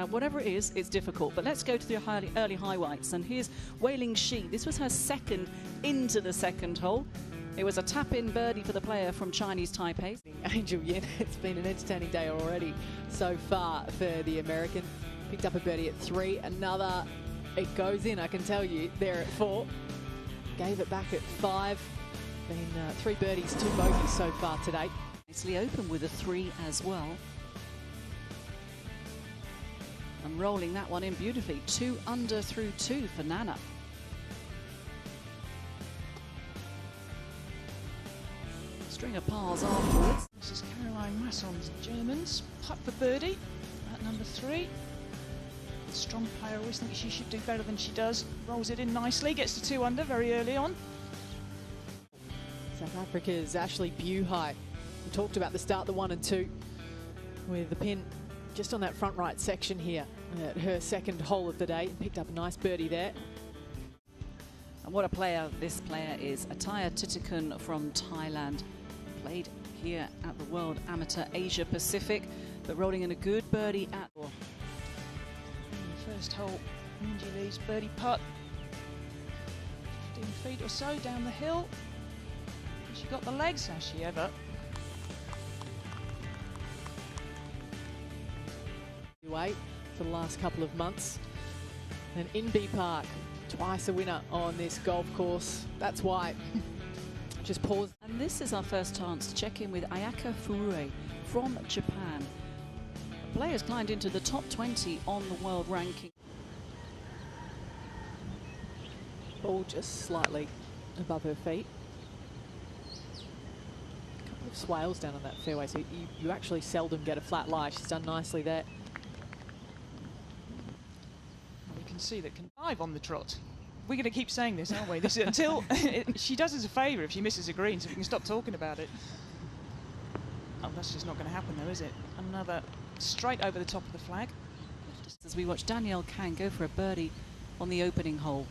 whatever it is, it's difficult. But let's go to the early highlights. And here's Wei-Ling Shi. This was her second into the second hole. It was a tap-in birdie for the player from Chinese Taipei. Angel Yin, it's been an entertaining day already so far for the American. Picked up a birdie at 3, another, it goes in, I can tell you, there at 4. Gave it back at 5. Been 3 birdies, 2 bogeys so far today. Nicely open with a 3 as well. And rolling that one in beautifully. 2 under through 2 for Nana. String of pars afterwards. This is Caroline Masson's Germans. Putt for birdie at number 3. Strong player, always thinks she should do better than she does. Rolls it in nicely, gets to 2 under very early on. South Africa's Ashley Buhai. We talked about the start, the 1 and 2, with the pin just on that front right section here at her second hole of the day. Picked up a nice birdie there. And what a player this player is. Atthaya Thitikum from Thailand. Played here at the World Amateur Asia Pacific, but rolling in a good birdie at the first hole. Minjee Lee's birdie putt. 15 feet or so down the hill. She got the legs, has she ever? Wait for the last couple of months. And in B Park, twice a winner on this golf course. That's why. Just pause. And this is our first chance to check in with Ayaka Furue from Japan. The player's climbed into the top 20 on the world ranking. Ball just slightly above her feet. A couple of swales down on that fairway, so you actually seldom get a flat lie. She's done nicely there. We can see that can 5 on the trot. We're going to keep saying this, aren't we? This is until she does us a favour if she misses a green, so we can stop talking about it. Oh, that's just not going to happen, though, is it? Another straight over the top of the flag. As we watch Danielle Kang go for a birdie on the opening hole.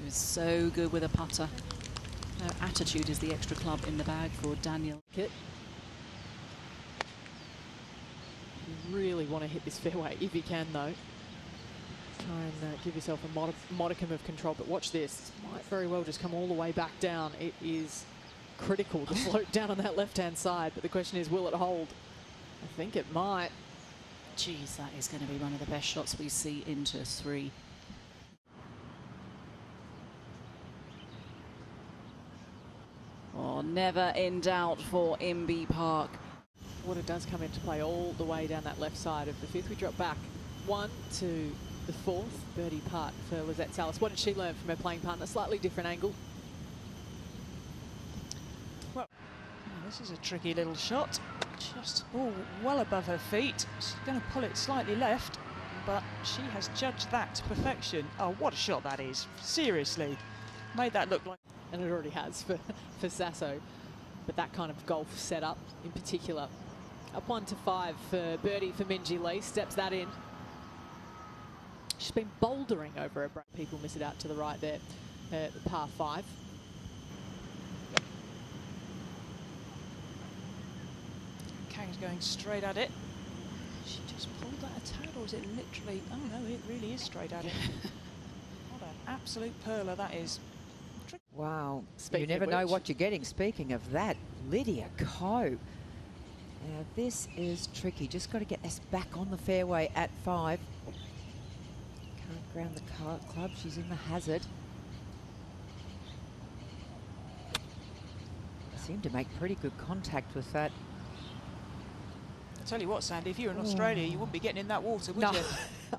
It was so good with a putter. Her attitude is the extra club in the bag for Danielle. You really want to hit this fairway if you can, though. Try and give yourself a modicum of control, but watch this. It might very well just come all the way back down. It is critical to float down on that left-hand side, but the question is, will it hold? I think it might. Geez, that is going to be one of the best shots we see into 3. Oh, never in doubt for MB Park. Water does come into play all the way down that left side of the 5th. We drop back 1 to the 4th birdie putt for Lizette Salas. What did she learn from her playing partner? Slightly different angle. Well, this is a tricky little shot. Just well above her feet. She's going to pull it slightly left, but she has judged that to perfection. Oh, what a shot that is. Seriously. Made that look like... And it already has for Sasso. But that kind of golf setup in particular. Up 1 to 5 for birdie for Minjee Lee. Steps that in. She's been bouldering over a break. People miss it out to the right there at the par 5. Kang's going straight at it. She just pulled that a tad, or is it literally... Oh no, it really is straight at it. What an absolute perler that is. Wow, you never know what you're getting. Speaking of that, Lydia Ko. Now this is tricky. Just got to get this back on the fairway at 5. Can't ground the club. She's in the hazard. Seemed to make pretty good contact with that. I'll tell you what, Sandy, if you were in Australia, you wouldn't be getting in that water, would you?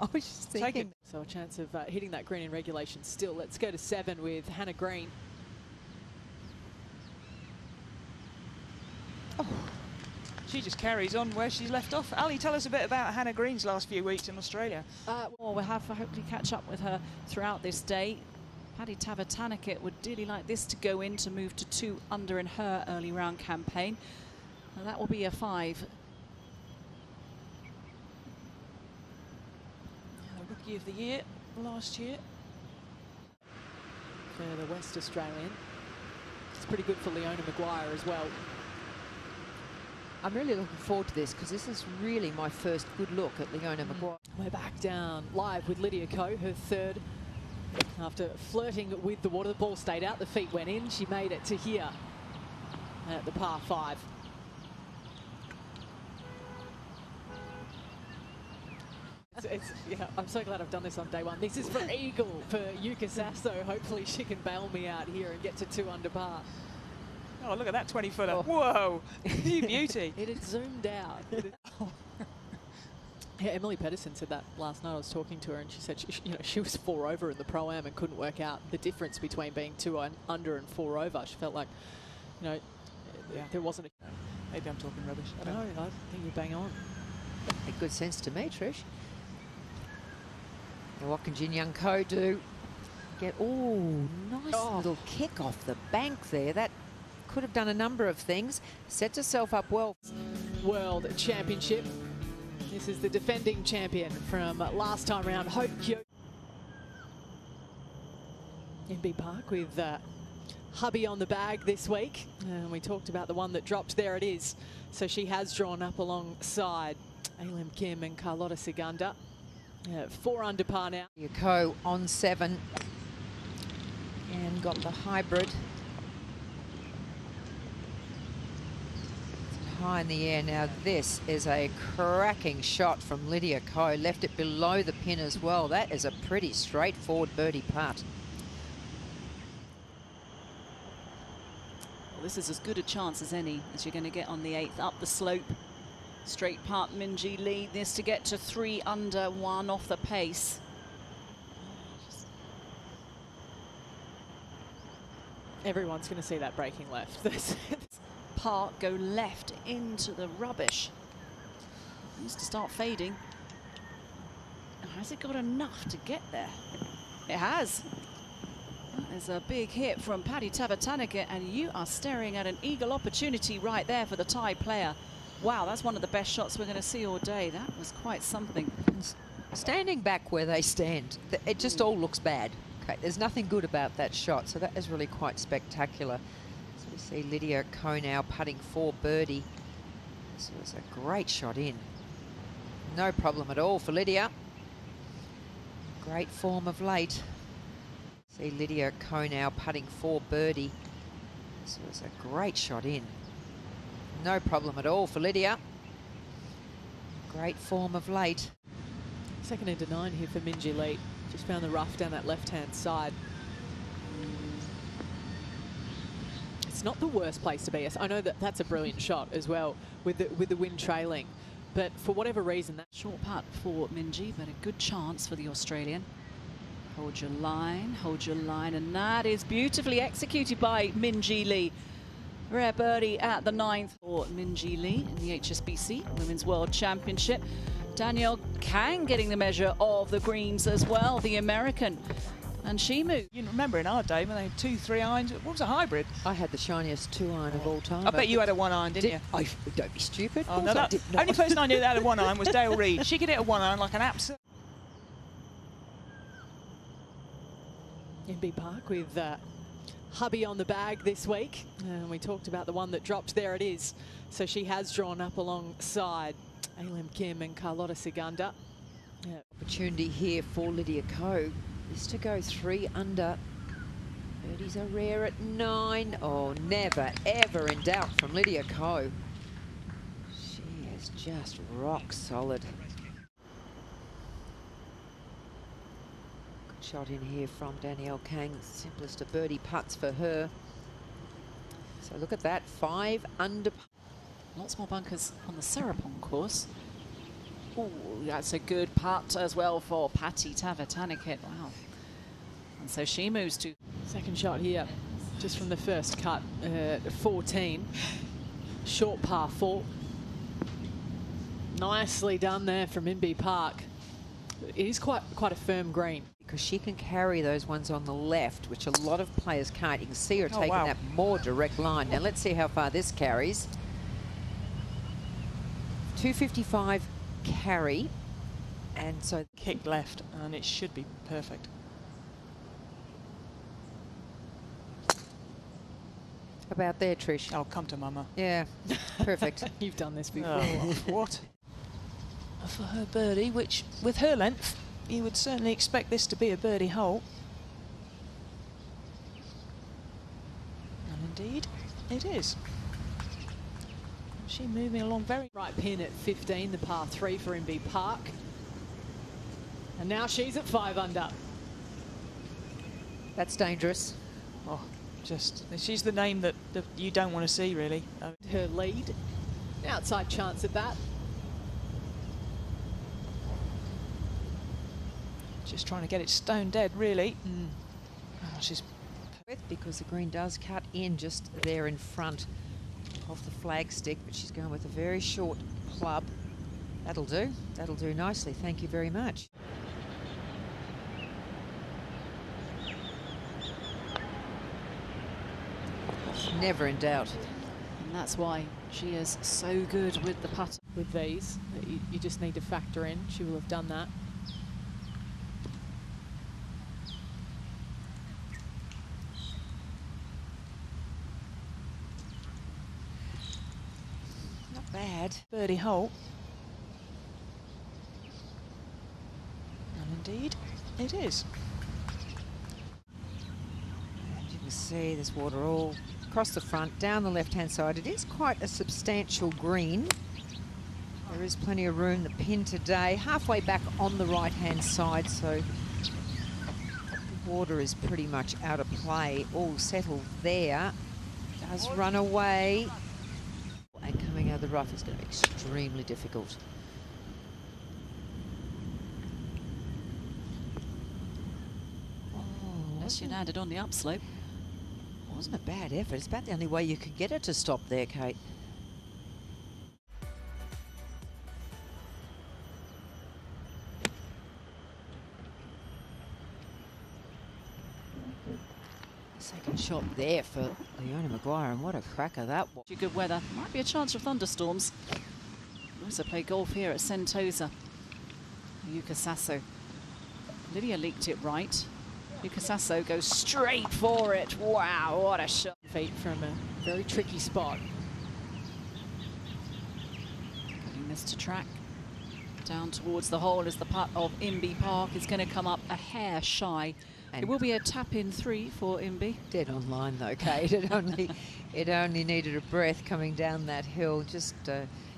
I was just thinking. So a chance of hitting that green in regulation still. Let's go to 7 with Hannah Green. Oh. She just carries on where she's left off. Ali, tell us a bit about Hannah Green's last few weeks in Australia. Well, we'll have to hopefully catch up with her throughout this day. Paddy Tavatanakit would dearly like this to go in to move to 2 under in her early round campaign. And that will be a 5. Rookie of the Year last year. For the West Australian. It's pretty good for Leona Mcguire as well. I'm really looking forward to this because this is really my first good look at Leona Mcguire. We're back down live with Lydia Ko, her third. After flirting with the water, the ball stayed out, the feet went in. She made it to here at the par 5. Yeah, I'm so glad I've done this on day one. This is for Eagle for Yuka Sasso. Hopefully she can bail me out here and get to 2 under par. Oh, look at that 20-footer. Oh. Whoa, you beauty. It had zoomed out. Yeah, Emily Pedersen said that last night. I was talking to her and she said she was 4 over in the Pro-Am and couldn't work out the difference between being 2 under and 4 over. She felt like, Yeah. there wasn't a... Maybe I'm talking rubbish. No, I think you're bang on. Made good sense to me, Trish. Now what can Jin Young Ko do? Nice little kick off the bank there. That could have done a number of things. Sets herself up well. World Championship. This is the defending champion from last time round, Hope Kyo. MB Park with hubby on the bag this week. And we talked about the one that dropped. There it is. So she has drawn up alongside Alim Kim and Carlotta Segunda. 4 under par now. Ko on 7 and got the hybrid. High in the air. Now this is a cracking shot from Lydia Ko. Left it below the pin as well. That is a pretty straightforward birdie putt. Well, this is as good a chance as any as you're going to get on the 8th up the slope. Straight part Minjee Lee this to get to 3 under, 1 off the pace. Everyone's going to see that breaking left. Park go left into the rubbish. Needs to start fading. Has it got enough to get there? It has. That is a big hit from Patty Tavatanaka, and you are staring at an eagle opportunity right there for the Thai player. Wow, that's one of the best shots we're going to see all day. That was quite something. Standing back where they stand, it just all looks bad. Okay, there's nothing good about that shot, so that is really quite spectacular. So we see Lydia Ko now putting for birdie. This was a great shot in. No problem at all for Lydia. Great form of late. See Lydia Ko now putting for birdie. This was a great shot in. No problem at all for Lydia. Great form of late. 2nd into 9 here for Minjee Lee. Just found the rough down that left-hand side. It's not the worst place to be. I know that that's a brilliant shot as well with the wind trailing. But for whatever reason, that Short putt for Minjee, but a good chance for the Australian. Hold your line, and that is beautifully executed by Minjee Lee. Rare birdie at the 9th for Minjee Lee in the HSBC Women's World Championship. Danielle Kang getting the measure of the greens as well, the American. And she moved. You remember in our day when they had 2-3 irons, what was a hybrid? I had the shiniest 2-iron of all time. I bet you had a 1-iron, didn't you? Oh, don't be stupid. Oh, no, no. Only person I knew that had a 1-iron was Dale Reed. She could hit a 1-iron like an absolute. MB Park with hubby on the bag this week. And we talked about the one that dropped. There it is. So she has drawn up alongside Alim Kim and Carlotta Segunda. Opportunity here for Lydia Ko is to go 3 under. Birdies are rare at 9. Oh, never, ever in doubt from Lydia Ko. She is just rock solid. Good shot in here from Danielle Kang. Simplest of birdie putts for her. So look at that, 5 under. Lots more bunkers on the Serapong course. Oh, that's a good putt as well for Patty Tavatanaka. Wow. And so she moves to... Second shot here, just from the first cut, 14. Short par 4. Nicely done there from MB Park. It is quite a firm green. Because she can carry those ones on the left, which a lot of players can't. You can see her taking wow. that more direct line. Now let's see how far this carries. 255 carry, and so Kick left, and it should be perfect. About there, Trish. Oh, come to mama. Yeah, perfect. You've done this before. Oh, what? For her birdie, which, with her length, you would certainly expect this to be a birdie hole. And indeed, it is. She's moving along very... Right pin at 15, the par 3 for MB Park. And now she's at 5 under. That's dangerous. Oh, just... She's the name that you don't want to see, really. Her lead. Outside chance at that. Just trying to get it stone dead, really. Oh, she's... Because the green does cut in just there in front of the flagstick, but she's going with a very short club. That'll do. That'll do nicely. Thank you very much. Never in doubt. And that's why she is so good with the putter. With these, you just need to factor in. She will have done that. Not bad. Birdie hole. And indeed, it is. And you can see there's water all across the front, down the left-hand side. It is quite a substantial green. There is plenty of room. The pin today, halfway back on the right-hand side, so the water is pretty much out of play. All settled there. Does run away. And coming out of the rough is going to be extremely difficult. Unless she landed on the upslope. Wasn't a bad effort. It's about the only way you could get her to stop there, Kate. Second shot there for Leona Mcguire, and what a cracker that was. Good weather. Might be a chance of thunderstorms. Also play golf here at Sentosa. Yuka Sasso. Lydia leaked it right. Yuka Sasso goes straight for it. Wow, what a shot. Feet from a very tricky spot. Getting this to track. Down towards the hole as the putt of MB Park is going to come up a hair shy. And it will be a tap-in 3 for MB. Dead on line though, Kate. It only needed a breath coming down that hill. Just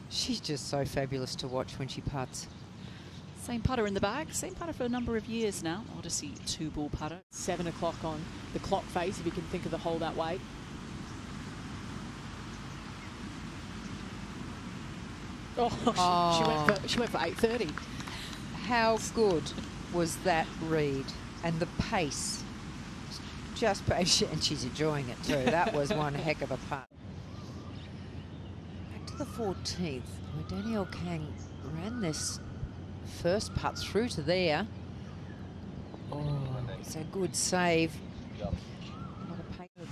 she's just so fabulous to watch when she putts. Same putter in the bag, same putter for a number of years now. Odyssey 2-ball putter. 7 o'clock on the clock face, if you can think of the hole that way. Oh, she went for 8:30. How good was that read? And the pace. Just patient, and she's enjoying it too. That was one heck of a putt. Back to the 14th, where Danielle Kang ran this first putt through to there. Oh, it's a good save.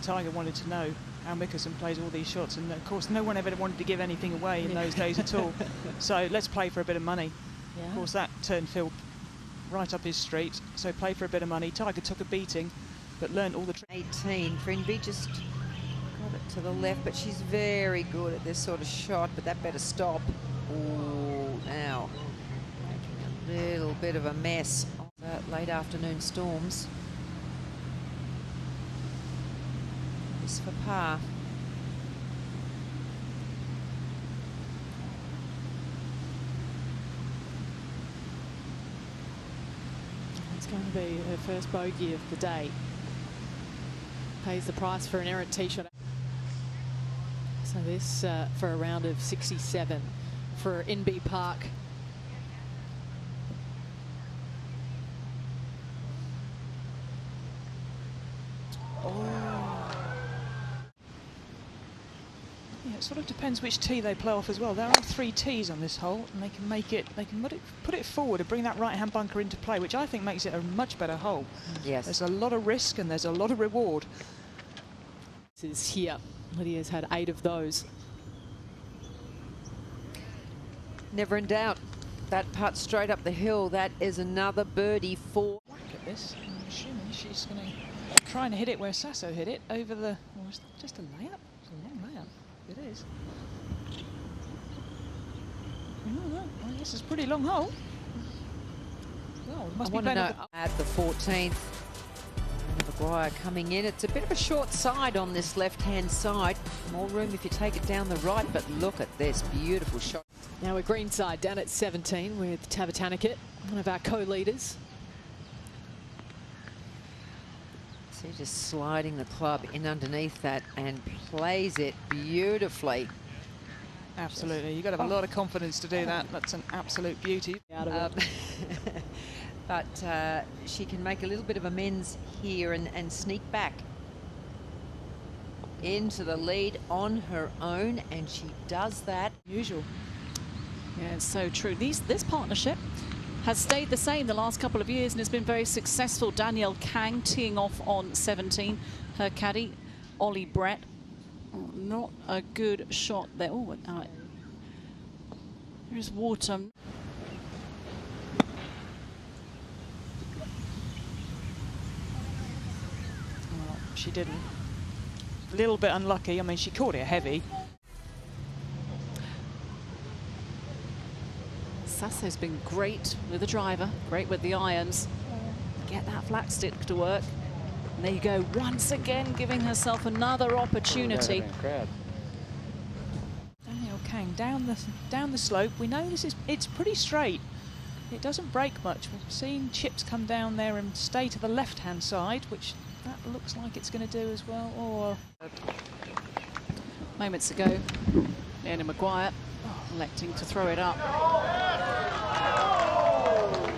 Tiger wanted to know how Mickelson plays all these shots, and of course no one ever wanted to give anything away in those days at all. So let's play for a bit of money. Yeah. Of course that turned Phil right up his street, so play for a bit of money. Tiger took a beating, but learned all the tricks. 18, Frinby just got it to the left, but she's very good at this sort of shot, but that better stop. Oh, now making a little bit of a mess of the late afternoon storms. This for par. It's going to be her first bogey of the day. Pays the price for an errant tee shot. So this for a round of 67 for NB Park. Yeah, it sort of depends which tee they play off as well. There are 3 tees on this hole, and they can make it, they can put it forward and bring that right-hand bunker into play, which I think makes it a much better hole. Yes. There's a lot of risk and there's a lot of reward. This is here. Lydia's had 8 of those. Never in doubt. That putt straight up the hill, that is another birdie for... Look at this. I'm assuming she's going to try and hit it where Sasso hit it over the... Or is that just a layup? It is. Well, this is a pretty long hole. Well, it must be playing at the 14th. Mcguire coming in. It's a bit of a short side on this left-hand side. More room if you take it down the right, but look at this beautiful shot. Now we're greenside down at 17 with Tavatanikit, one of our co-leaders. So just sliding the club in underneath that and plays it beautifully. Absolutely. You've got to have a lot of confidence to do that. That's an absolute beauty. Out of it. But she can make a little bit of amends here and sneak back into the lead on her own, and she does that. Usual. Yeah, it's so true. This partnership has stayed the same the last couple of years and has been very successful. Danielle Kang teeing off on 17. Her caddy, Ollie Brett. Oh, not a good shot there. Oh, there's water. Well, she didn't. A little bit unlucky. I mean, she caught it heavy. Sasso's been great with the driver, great with the irons. Get that flat stick to work. And there you go, once again giving herself another opportunity. Danielle Kang down the slope. We know it's pretty straight. It doesn't break much. We've seen chips come down there and stay to the left-hand side, which that looks like it's going to do as well. Or Moments ago, Mcguire electing to throw it up.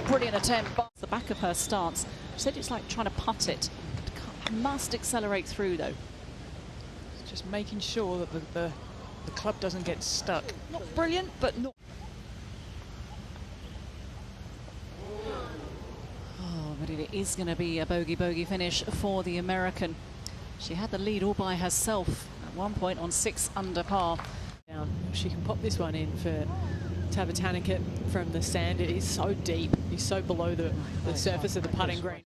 Brilliant attempt. The back of her stance. She said it's like trying to putt it. Must accelerate through though. just making sure that the club doesn't get stuck. Not brilliant, but not. Oh, but it is going to be a bogey finish for the American. She had the lead all by herself at one point on 6 under par. Down. She can pop this one in for Tavatanikit from the sand. It is so deep. He's so below the surface of the putting green.